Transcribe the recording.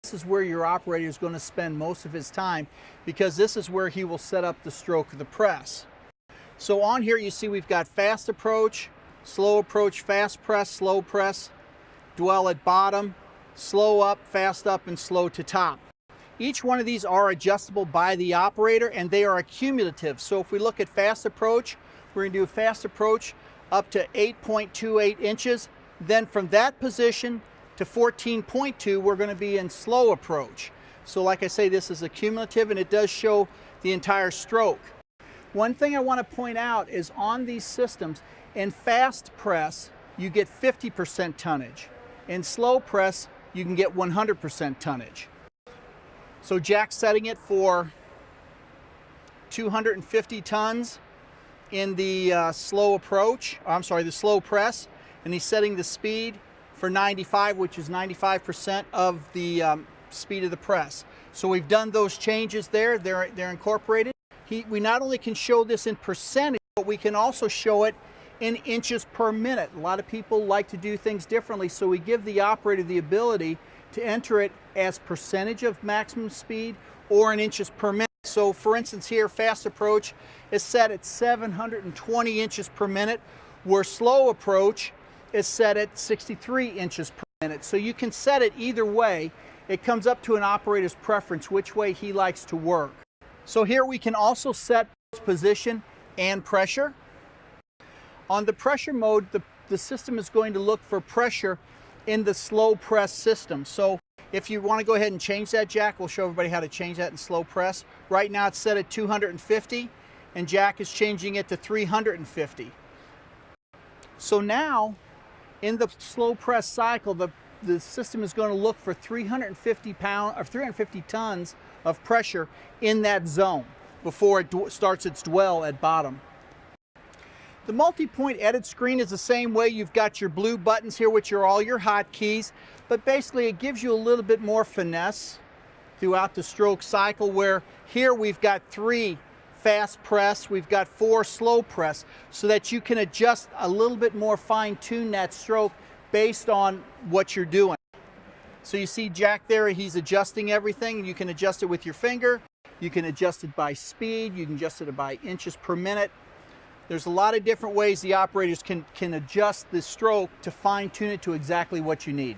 This is where your operator is going to spend most of his time, because this is where he will set up the stroke of the press. So on here you see we've got fast approach, slow approach, fast press, slow press, dwell at bottom, slow up, and slow to top. Each one of these are adjustable by the operator, and they are accumulative. So if we look at fast approach, we're going to do a fast approach up to 8.28 inches. Then from that position to 14.2, we're going to be in slow approach. So like I say, this is accumulative, and it does show the entire stroke. One thing I want to point out is on these systems, in fast press, you get 50% tonnage. In slow press, you can get 100% tonnage. So Jack's setting it for 250 tons in the slow approach, the slow press, and he's setting the speed for 95, which is 95% of the speed of the press. So we've done those changes there, they're incorporated. We not only can show this in percentage, but we can also show it in inches per minute. A lot of people like to do things differently, so we give the operator the ability to enter it as percentage of maximum speed or in inches per minute. So for instance here, fast approach is set at 720 inches per minute, where slow approach is set at 63 inches per minute. So you can set it either way. It comes up to an operator's preference which way he likes to work. So here we can also set position and pressure. On the pressure mode, the system is going to look for pressure in the slow press system. So if you want to go ahead and change that, Jack, we'll show everybody how to change that in slow press. Right now it's set at 250, and Jack is changing it to 350. So now in the slow press cycle, the system is going to look for 350 tons of pressure in that zone before it starts its dwell at bottom. The multi-point edit screen is the same way. You've got your blue buttons here, which are all your hotkeys, but basically it gives you a little bit more finesse throughout the stroke cycle, where here we've got 3 fast press, we've got 4 slow press, so that you can adjust a little bit more fine-tune that stroke based on what you're doing. So you see Jack there, he's adjusting everything. You can adjust it with your finger, you can adjust it by speed, you can adjust it by inches per minute. There's a lot of different ways the operators can adjust the stroke to fine-tune it to exactly what you need.